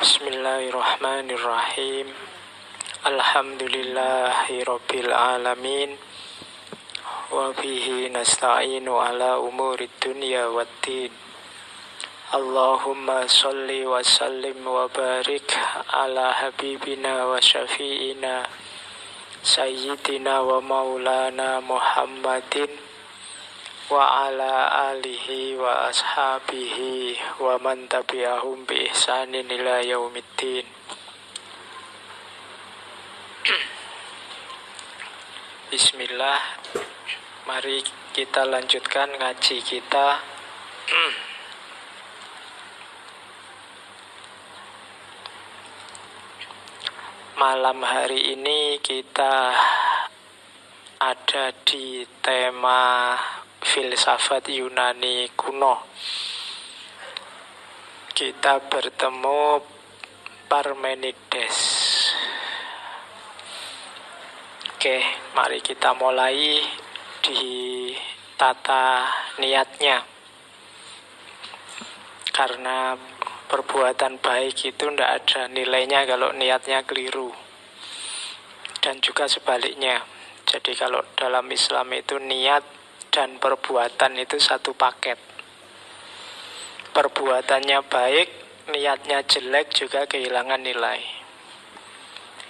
Bismillahirrahmanirrahim. Alhamdulillahirabbil alamin. Wa bihi nasta'inu ala umurid dunya waddin. Allahumma sholli wa sallim wa barik ala habibina wa syafi'ina sayyidina wa maulana Muhammadin wa ala alihi wa ashabihi wa man tabi'ahum bi ihsanin ila yaumiddin. Bismillah. Mari kita lanjutkan ngaji kita. Malam hari ini kita ada di tema filsafat Yunani kuno. Kita bertemu Parmenides. Oke, mari kita mulai di tata niatnya. Karena perbuatan baik itu tidak ada nilainya kalau niatnya keliru. Dan juga sebaliknya. Jadi kalau dalam Islam itu niat dan perbuatan itu satu paket. Perbuatannya baik, niatnya jelek juga kehilangan nilai.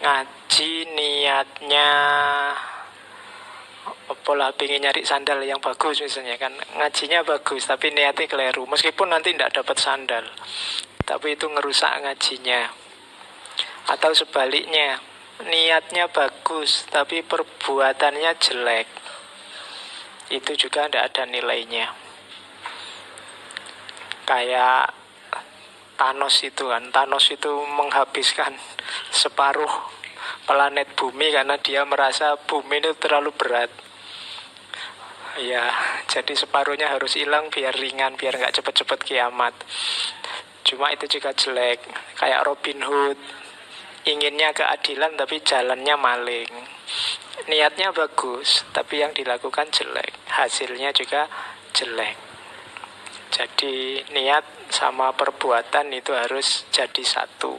Ngaji niatnya apalah pengen nyari sandal yang bagus misalnya kan. Ngajinya bagus tapi niatnya keliru. Meskipun nanti tidak dapat sandal, tapi itu ngerusak ngajinya. Atau sebaliknya, niatnya bagus tapi perbuatannya jelek, itu juga tidak ada nilainya. Kayak Thanos itu kan. Thanos itu menghabiskan separuh planet bumi karena dia merasa bumi itu terlalu berat. Ya, jadi separuhnya harus hilang biar ringan, biar nggak cepet-cepet kiamat. Cuma itu juga jelek. Kayak Robin Hood, inginnya keadilan tapi jalannya maling. Niatnya bagus, tapi yang dilakukan jelek. Hasilnya juga jelek. Jadi niat sama perbuatan itu harus jadi satu.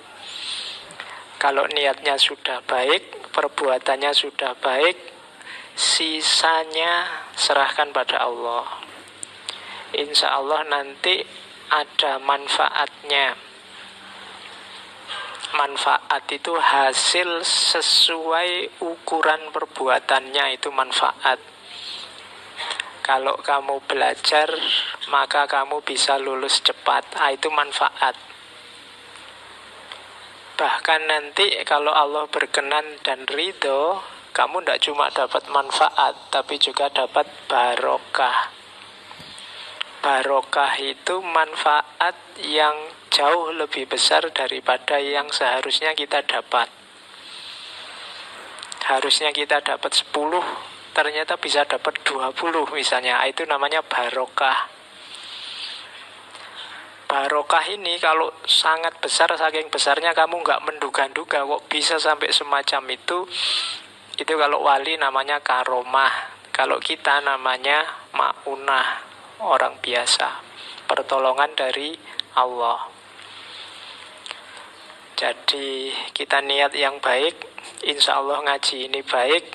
Kalau niatnya sudah baik, perbuatannya sudah baik, sisanya serahkan pada Allah. Insya Allah nanti ada manfaatnya. Manfaat itu hasil sesuai ukuran perbuatannya, itu manfaat. Kalau kamu belajar, maka kamu bisa lulus cepat. Itu manfaat. Bahkan nanti kalau Allah berkenan dan ridho, kamu tidak cuma dapat manfaat, tapi juga dapat barokah. Barokah itu manfaat yang jauh lebih besar daripada yang seharusnya kita dapat. Harusnya kita dapat 10, ternyata bisa dapat 20 misalnya. Itu namanya barokah. Barokah ini kalau sangat besar, saking besarnya kamu nggak menduga-duga kok bisa sampai semacam itu kalau wali namanya karomah. Kalau kita namanya ma'unah, orang biasa, pertolongan dari Allah. Jadi kita niat yang baik, insya Allah ngaji ini baik.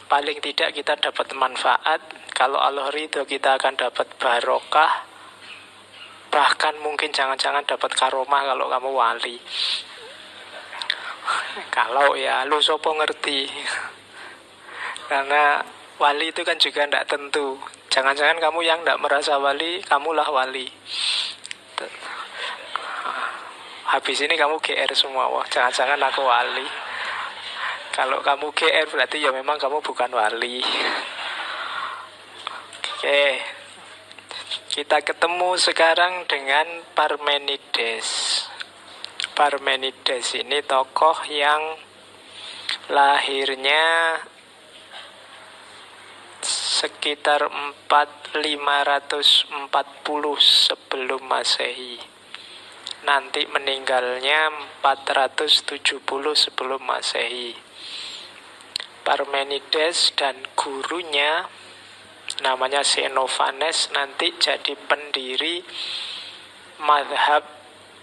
Paling tidak kita dapat manfaat. Kalau Allah ridho kita akan dapat barokah. Bahkan mungkin jangan-jangan dapat karomah kalau kamu wali. Kalau ya lu sopo ngerti. Karena wali itu kan juga tidak tentu. Jangan-jangan kamu yang tidak merasa wali, kamulah wali. Habis ini kamu GR semua. Wah, jangan-jangan aku wali. Kalau kamu GR berarti ya memang kamu bukan wali. Oke. Kita ketemu sekarang dengan Parmenides. Parmenides ini tokoh yang lahirnya sekitar 540 sebelum Masehi. Nanti meninggalnya 470 sebelum Masehi. Parmenides dan gurunya namanya Xenophanes nanti jadi pendiri mazhab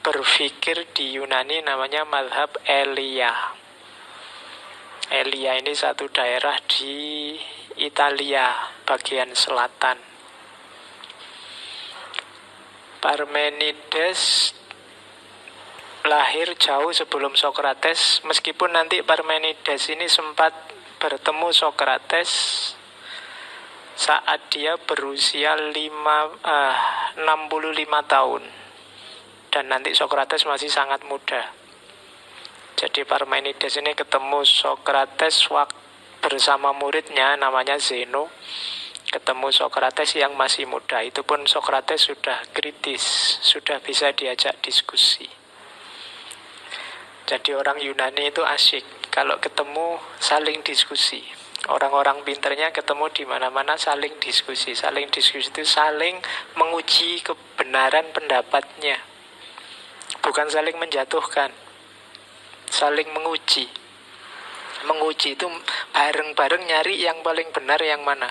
berpikir di Yunani namanya mazhab Elia. Elia ini satu daerah di Italia bagian selatan. Parmenides lahir jauh sebelum Sokrates, meskipun nanti Parmenides ini sempat bertemu Sokrates saat dia berusia 65 tahun. Dan nanti Sokrates masih sangat muda. Jadi Parmenides ini ketemu Sokrates bersama muridnya namanya Zeno. Ketemu Sokrates yang masih muda. Itu pun Sokrates sudah kritis, sudah bisa diajak diskusi. Jadi orang Yunani itu asyik kalau ketemu saling diskusi. Orang-orang pinternya ketemu di mana-mana saling diskusi. Saling diskusi itu saling menguji kebenaran pendapatnya. Bukan saling menjatuhkan. Saling menguji. Menguji itu bareng-bareng nyari yang paling benar yang mana.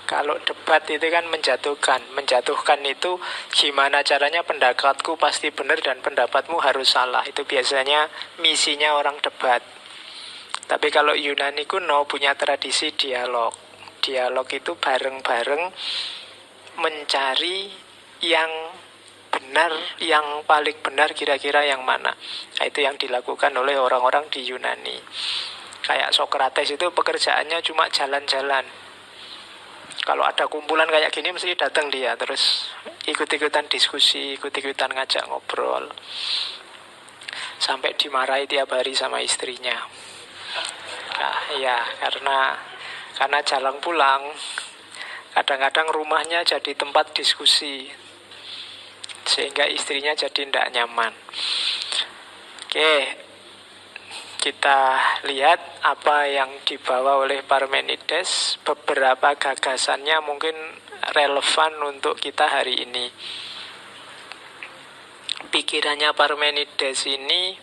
Kalau debat itu kan menjatuhkan. Menjatuhkan itu gimana caranya pendapatku pasti benar dan pendapatmu harus salah. Itu biasanya misinya orang debat. Tapi kalau Yunani kuno punya tradisi dialog. Dialog itu bareng-bareng mencari yang benar, yang paling benar kira-kira yang mana. Nah, itu yang dilakukan oleh orang-orang di Yunani. Kayak Sokrates itu pekerjaannya cuma jalan-jalan. Kalau ada kumpulan kayak gini mesti datang dia, terus ikut-ikutan diskusi, ikut-ikutan ngajak ngobrol. Sampai dimarahi tiap hari sama istrinya. Nah, ya, karena jalan pulang, kadang-kadang rumahnya jadi tempat diskusi. Sehingga istrinya jadi tidak nyaman. Oke, kita lihat apa yang dibawa oleh Parmenides. Beberapa gagasannya mungkin relevan untuk kita hari ini. Pikirannya Parmenides ini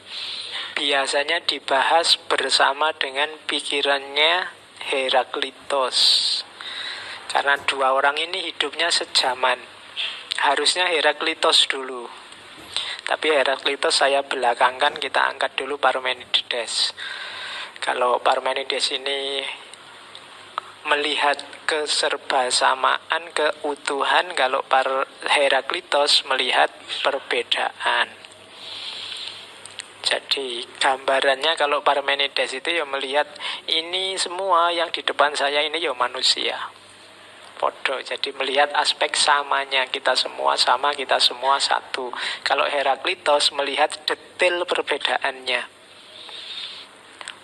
biasanya dibahas bersama dengan pikirannya Heraklitos. Karena dua orang ini hidupnya sejaman. Harusnya Heraklitos dulu. Tapi Heraklitos saya belakangkan, kita angkat dulu Parmenides. Kalau Parmenides ini melihat keserbasamaan, keutuhan. Kalau Heraklitos melihat perbedaan. Jadi gambarannya kalau Parmenides itu ya melihat ini semua yang di depan saya ini ya manusia. Podo, jadi melihat aspek samanya, kita semua sama, kita semua satu. Kalau Heraklitos melihat detail perbedaannya.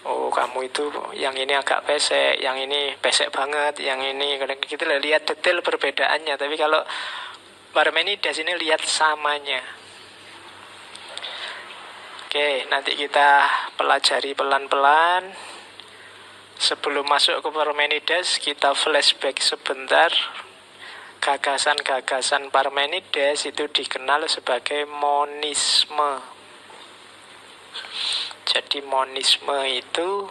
Oh, kamu itu yang ini agak pesek, yang ini pesek banget, yang ini kita lihat detail perbedaannya. Tapi kalau Parmenides ini lihat samanya. Oke, nanti kita pelajari pelan-pelan. Sebelum masuk ke Parmenides, kita flashback sebentar. Gagasan-gagasan Parmenides itu dikenal sebagai monisme. Jadi monisme itu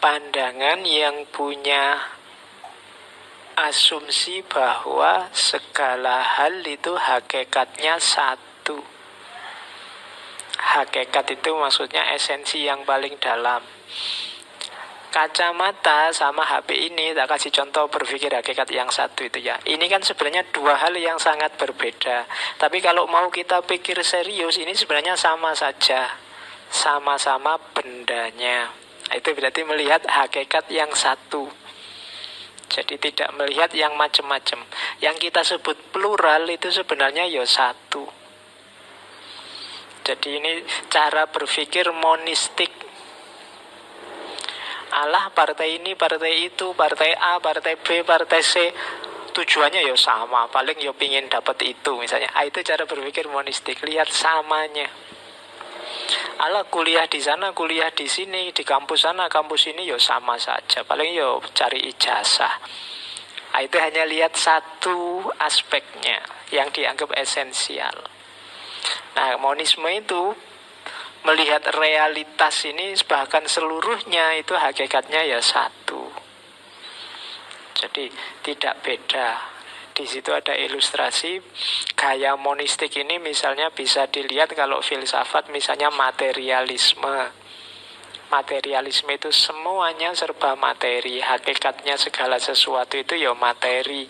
pandangan yang punya asumsi bahwa segala hal itu hakikatnya satu. Hakikat itu maksudnya esensi yang paling dalam. Kacamata sama HP ini, tak kasih contoh berpikir hakikat yang satu itu ya. Ini kan sebenarnya dua hal yang sangat berbeda. Tapi kalau mau kita pikir serius, ini sebenarnya sama saja. Sama-sama bendanya. Itu berarti melihat hakikat yang satu. Jadi tidak melihat yang macam-macam. Yang kita sebut plural itu sebenarnya ya satu. Jadi ini cara berpikir monistik. Allah partai ini, partai itu, partai A, partai B, partai C, tujuannya ya sama, paling ya pingin dapat itu misalnya. Itu cara berpikir monistik, lihat samanya. Allah kuliah di sana, kuliah di sini, di kampus sana, kampus ini ya sama saja, paling ya cari ijazah. Itu hanya lihat satu aspeknya yang dianggap esensial. Nah, monisme itu melihat realitas ini bahkan seluruhnya itu hakikatnya ya satu. Jadi tidak beda. di situ ada ilustrasi. Gaya monistik ini misalnya bisa dilihat kalau filsafat misalnya materialisme. Materialisme itu semuanya serba materi, hakikatnya segala sesuatu itu ya materi.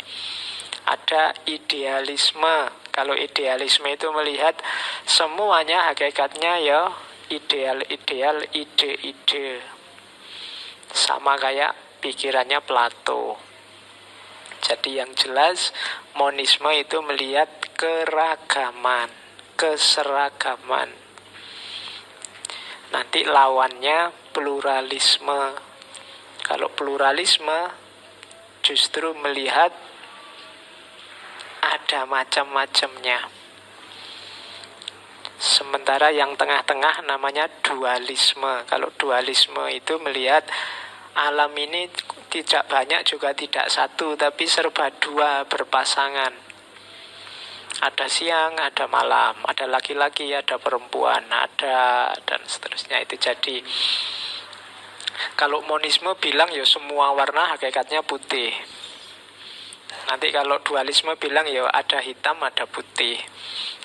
Ada idealisme. Kalau idealisme itu melihat semuanya hakikatnya ya ideal-ideal, ide-ide. Sama kayak pikirannya Plato. Jadi yang jelas monisme itu melihat keragaman, keseragaman. Nanti lawannya pluralisme. Kalau pluralisme justru melihat ada macam-macamnya. Sementara yang tengah-tengah namanya dualisme. Kalau dualisme itu melihat alam ini tidak banyak juga tidak satu, tapi serba dua, berpasangan. Ada siang, ada malam, ada laki-laki, ada perempuan, ada dan seterusnya. Itu jadi kalau monisme bilang ya semua warna hakikatnya putih. Nanti kalau dualisme bilang ya ada hitam, ada putih.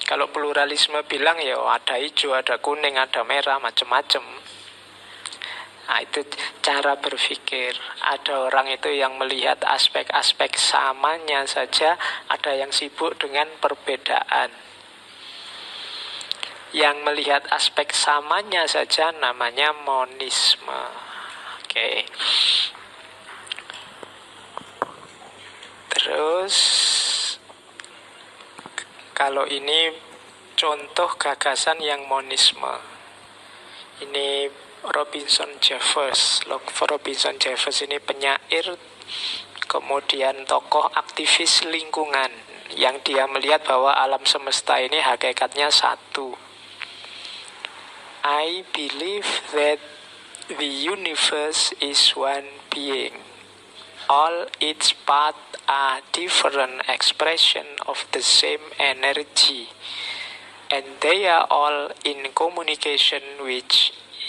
Kalau pluralisme bilang ya ada hijau, ada kuning, ada merah, macam-macam. Nah, itu cara berpikir. Ada orang itu yang melihat aspek-aspek samanya saja, ada yang sibuk dengan perbedaan. Yang melihat aspek samanya saja namanya monisme. Oke. Terus kalau ini contoh gagasan yang monisme. Ini Robinson Jeffers. Robinson Jeffers ini penyair, kemudian tokoh aktivis lingkungan, yang dia melihat bahwa alam semesta ini hakikatnya satu. I believe that the universe is one being. All its parts are different expression of the same energy, and they are all in communication with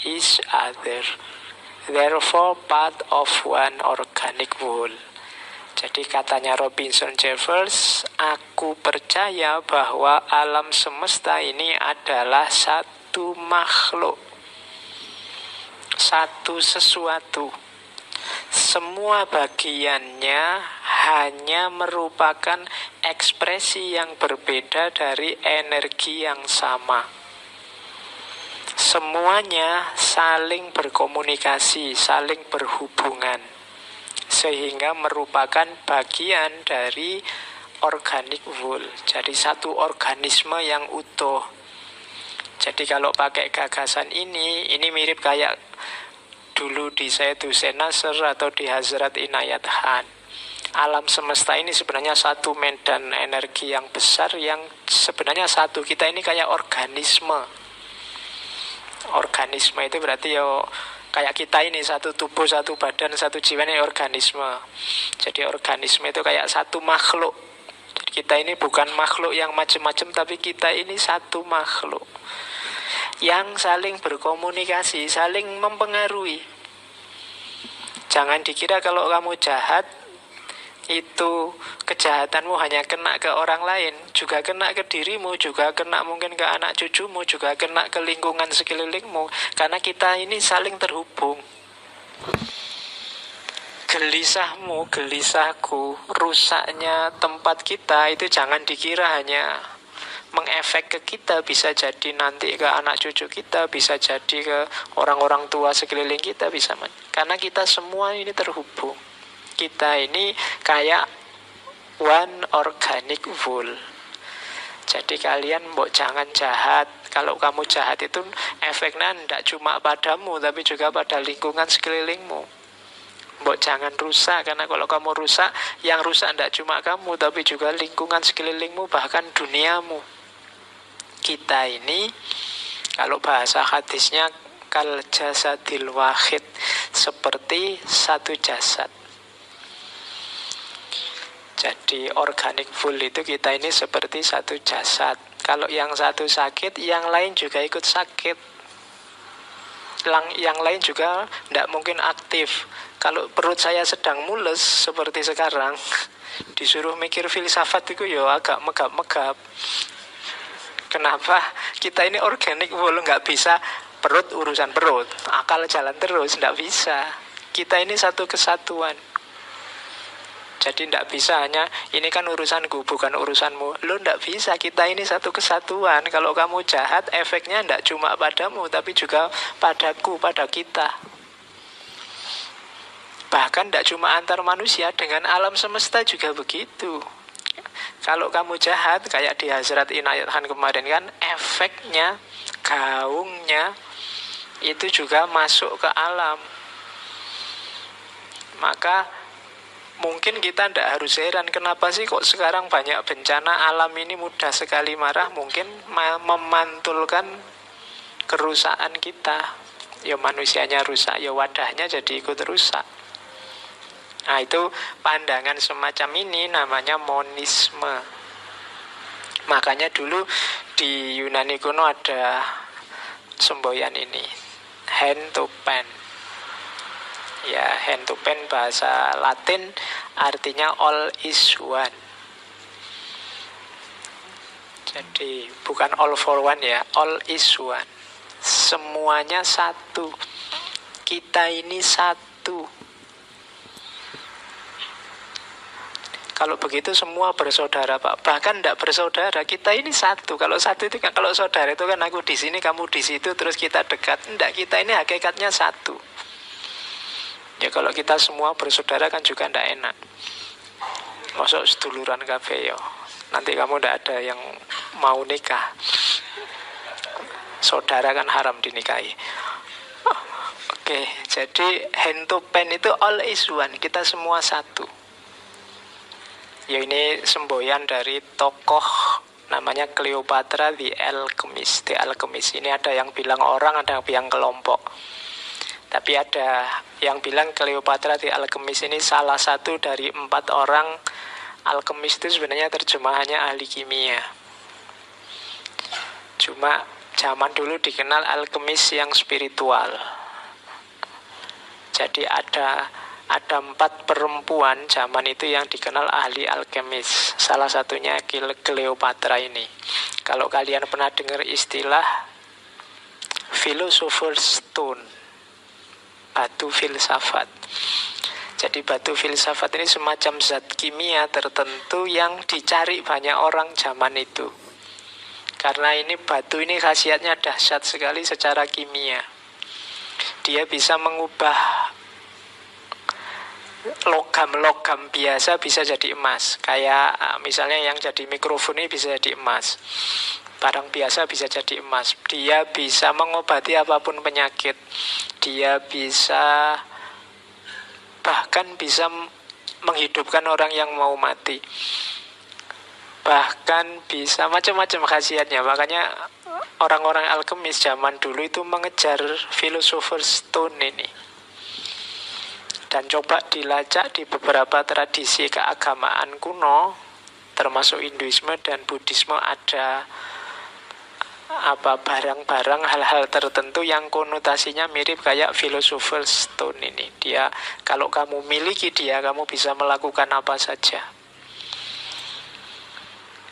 each other, therefore part of one organic whole. Jadi katanya Robinson Jeffers, aku percaya bahwa alam semesta ini adalah satu makhluk, satu sesuatu. Semua bagiannya hanya merupakan ekspresi yang berbeda dari energi yang sama. Semuanya saling berkomunikasi, saling berhubungan, sehingga merupakan bagian dari organic whole, jadi satu organisme yang utuh. Jadi kalau pakai gagasan ini mirip kayak dulu di Sayyid Hussein Nasr atau di Hazrat Inayat Khan. Alam semesta ini sebenarnya satu medan energi yang besar, yang sebenarnya satu. Kita ini kayak organisme. Organisme itu berarti ya kayak kita ini, satu tubuh, satu badan, satu jiwa, ini organisme. Jadi organisme itu kayak satu makhluk. Jadi kita ini bukan makhluk yang macam-macam, tapi kita ini satu makhluk yang saling berkomunikasi, saling mempengaruhi. Jangan dikira kalau kamu jahat itu kejahatanmu hanya kena ke orang lain, juga kena ke dirimu, juga kena mungkin ke anak cucumu, juga kena ke lingkungan sekelilingmu, karena kita ini saling terhubung. Gelisahmu, gelisahku, rusaknya tempat kita itu jangan dikira hanya mengefek ke kita, bisa jadi nanti ke anak cucu kita, bisa jadi ke orang-orang tua sekeliling kita, bisa, karena kita semua ini terhubung. Kita ini kayak one organic whole. Jadi kalian jangan jahat. Kalau kamu jahat itu efeknya tidak cuma padamu, tapi juga pada lingkungan sekelilingmu. Jangan rusak, karena kalau kamu rusak, yang rusak tidak cuma kamu, tapi juga lingkungan sekelilingmu, bahkan duniamu. Kita ini, kalau bahasa hadisnya, kal jasadil wahid, seperti satu jasad. Jadi organic full itu kita ini seperti satu jasad. Kalau yang satu sakit, yang lain juga ikut sakit. Yang lain juga tidak mungkin aktif. Kalau perut saya sedang mules seperti sekarang, disuruh mikir filsafat itu ya agak megap-megap. Kenapa? Kita ini organik, walau nggak bisa perut urusan perut, akal jalan terus, nggak bisa. Kita ini satu kesatuan. Jadi tidak bisa hanya ini kan urusanku bukan urusanmu. Lo tidak bisa, kita ini satu kesatuan. Kalau kamu jahat efeknya tidak cuma padamu tapi juga padaku, pada kita. Bahkan tidak cuma antar manusia, dengan alam semesta juga begitu. Kalau kamu jahat kayak di Hazrat Inayat Khan kemarin kan, efeknya, gaungnya itu juga masuk ke alam. Maka mungkin kita tidak harus heran kenapa sih kok sekarang banyak bencana alam ini mudah sekali marah. Mungkin memantulkan kerusakan kita. Ya manusianya rusak, ya wadahnya jadi ikut rusak. Nah itu pandangan semacam ini namanya monisme. Makanya dulu di Yunani kuno ada semboyan ini, hand to pen. Ya, hand to pen bahasa Latin artinya all is one. Jadi bukan all for one ya, all is one. Semuanya satu. Kita ini satu. Kalau begitu semua bersaudara, Pak. Bahkan tidak bersaudara, kita ini satu. Kalau satu itu kan, kalau saudara itu kan aku di sini, kamu di situ, terus kita dekat. Tidak, kita ini hakikatnya satu. Ya kalau kita semua bersaudara kan juga tidak enak. Masuk seduluran kabeh yo. Nanti kamu tidak ada yang mau nikah. Saudara kan haram dinikahi. Oke, jadi hand to pen itu all is one. Kita semua satu. Ya ini semboyan dari tokoh namanya Cleopatra the Alchemist. The Alchemist ini ada yang bilang orang, ada yang bilang kelompok. Tapi ada yang bilang Cleopatra the Alchemist ini salah satu dari 4 orang. Alchemist itu sebenarnya terjemahannya ahli kimia. Cuma zaman dulu dikenal alchemist yang spiritual. Jadi ada 4 perempuan zaman itu yang dikenal ahli alkemis. Salah satunya Cleopatra ini. Kalau kalian pernah dengar istilah Philosopher's Stone, batu filsafat. Jadi batu filsafat ini semacam zat kimia tertentu yang dicari banyak orang zaman itu. Karena ini batu ini khasiatnya dahsyat sekali secara kimia. Dia bisa mengubah logam-logam biasa bisa jadi emas. Kayak misalnya yang jadi mikrofon ini bisa jadi emas. Barang biasa bisa jadi emas. Dia bisa mengobati apapun penyakit. Dia bisa bahkan bisa menghidupkan orang yang mau mati. Bahkan bisa macam-macam khasiatnya. Makanya orang-orang alkemis zaman dulu itu mengejar Philosopher's Stone ini. Dan coba dilacak di beberapa tradisi keagamaan kuno, termasuk Hinduisme dan Buddhisme, ada barang-barang, hal-hal tertentu yang konotasinya mirip kayak Philosopher's Stone ini. Dia, kalau kamu miliki dia, kamu bisa melakukan apa saja.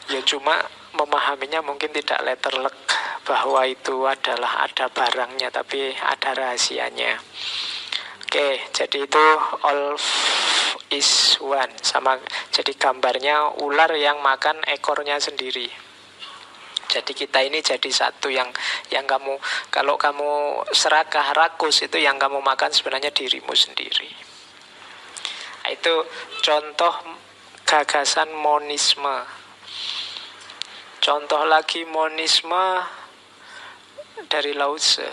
Ya cuma memahaminya mungkin tidak letterlek bahwa itu adalah ada barangnya, tapi ada rahasianya. Oke, jadi itu all is one. Sama, jadi gambarnya ular yang makan ekornya sendiri. Jadi kita ini jadi satu, yang kamu, kalau kamu serakah, rakus, itu yang kamu makan sebenarnya dirimu sendiri. Nah, itu contoh gagasan monisme. Contoh lagi monisme dari Lao Tse.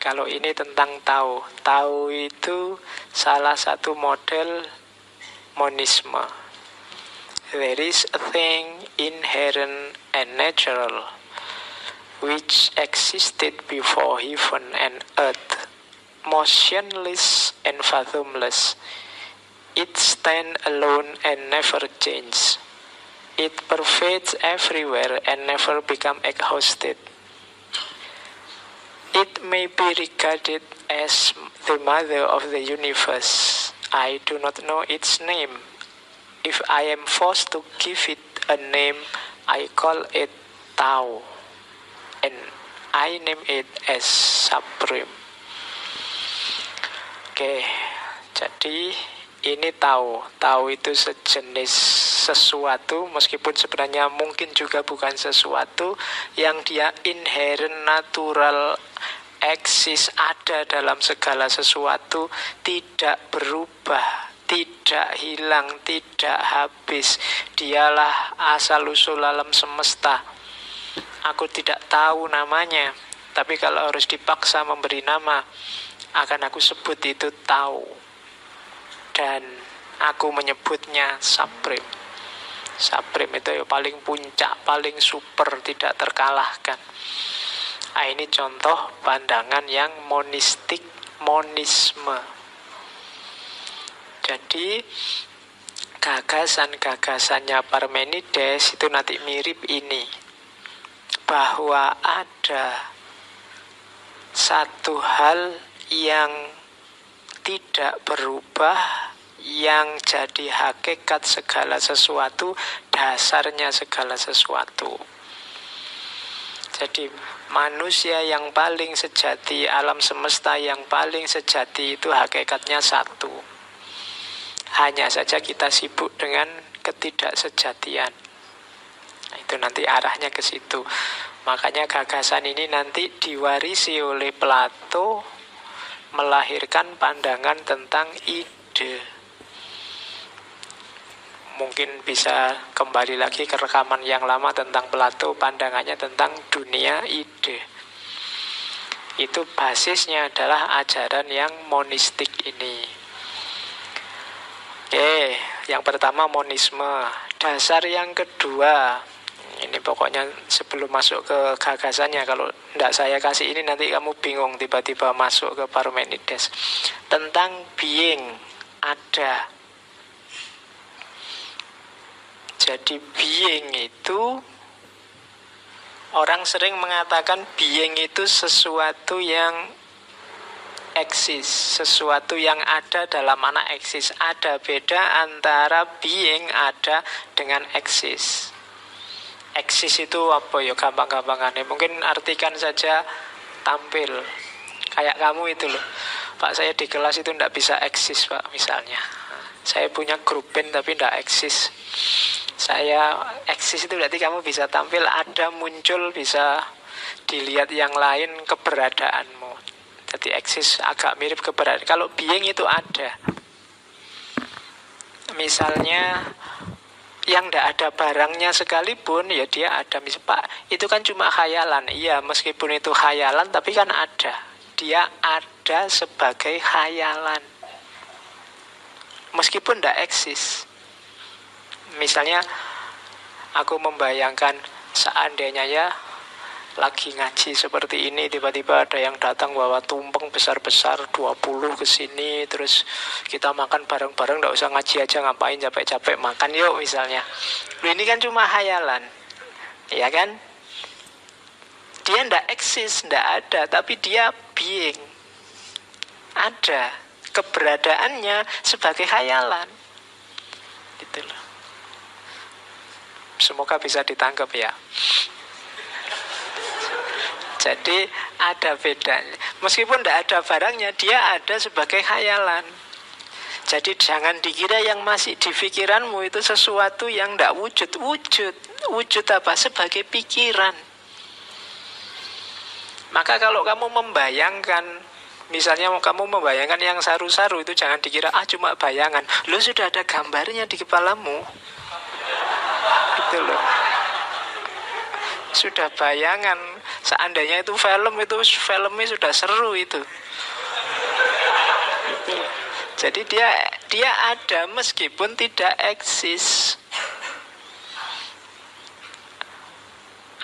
Kalau ini tentang Tao. Tao itu salah satu model monisme. There is a thing inherent and natural which existed before heaven and earth, motionless and fathomless. It stands alone and never changes. It pervades everywhere and never becomes exhausted. It may be regarded as the mother of the universe, I do not know its name. If I am forced to give it a name, I call it Tao. And I name it as Supreme. Oke, jadi ini tahu. Tahu itu sejenis sesuatu, meskipun sebenarnya mungkin juga bukan sesuatu, yang dia inherent, natural, eksis, ada dalam segala sesuatu, tidak berubah, tidak hilang, tidak habis. Dialah asal-usul alam semesta. Aku tidak tahu namanya, tapi kalau harus dipaksa memberi nama, akan aku sebut itu tahu. Dan aku menyebutnya Supreme. Supreme itu ya paling puncak, paling super, tidak terkalahkan. Nah, ini contoh pandangan yang monistik, monisme. Jadi gagasan-gagasannya Parmenides itu nanti mirip ini, bahwa ada satu hal yang tidak berubah, yang jadi hakikat segala sesuatu, dasarnya segala sesuatu. Jadi manusia yang paling sejati, alam semesta yang paling sejati itu hakikatnya satu. Hanya saja kita sibuk dengan ketidaksejatian. Nah, itu nanti arahnya ke situ. Makanya gagasan ini nanti diwarisi oleh Plato, melahirkan pandangan tentang ide. Mungkin bisa kembali lagi ke rekaman yang lama tentang Plato, pandangannya tentang dunia ide. Itu basisnya adalah ajaran yang monistik ini. Oke, yang pertama monisme. Dasar yang kedua, ini pokoknya sebelum masuk ke gagasannya, kalau tidak saya kasih ini nanti kamu bingung tiba-tiba masuk ke Parmenides. Tentang being, ada. Jadi being itu, orang sering mengatakan being itu sesuatu yang eksis, sesuatu yang ada dalam makna eksis. Ada beda antara being ada dengan eksis. Eksis itu apa ya, gampang-gampangannya mungkin artikan saja tampil. Kayak kamu itu loh, Pak, saya di kelas itu tidak bisa eksis, Pak, misalnya. Saya punya grup band tapi tidak eksis. Saya eksis itu berarti kamu bisa tampil, ada, muncul, bisa dilihat yang lain keberadaanmu. Jadi eksis agak mirip keberadaan. Kalau being itu ada. Misalnya yang tidak ada barangnya sekalipun, ya dia ada. Misal, Pak, itu kan cuma khayalan. Iya, meskipun itu khayalan, tapi kan ada. Dia ada sebagai khayalan, meskipun tidak eksis. Misalnya, aku membayangkan seandainya ya lagi ngaji seperti ini, tiba-tiba ada yang datang bawa tumpeng besar-besar 20 ke sini, terus kita makan bareng-bareng, enggak usah ngaji aja, ngapain capek-capek makan yuk misalnya. Ini kan cuma khayalan, ya kan? Dia ndak eksis, ndak ada, tapi dia being, ada, keberadaannya sebagai khayalan, gitu loh. Semoga bisa ditangkap ya. Jadi ada bedanya. Meskipun tidak ada barangnya, dia ada sebagai khayalan. Jadi jangan dikira yang masih di pikiranmu itu sesuatu yang tidak wujud. Wujud apa? Sebagai pikiran. Maka kalau kamu membayangkan, misalnya kamu membayangkan yang saru-saru itu, jangan dikira cuma bayangan. Lo sudah ada gambarnya di kepalamu. Gitu loh. Sudah bayangan. Seandainya itu filmnya sudah seru itu. Jadi dia ada meskipun tidak eksis.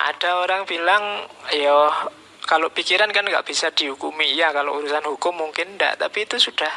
Ada orang bilang, yo kalau pikiran kan nggak bisa dihukumi. Ya kalau urusan hukum mungkin enggak, tapi itu sudah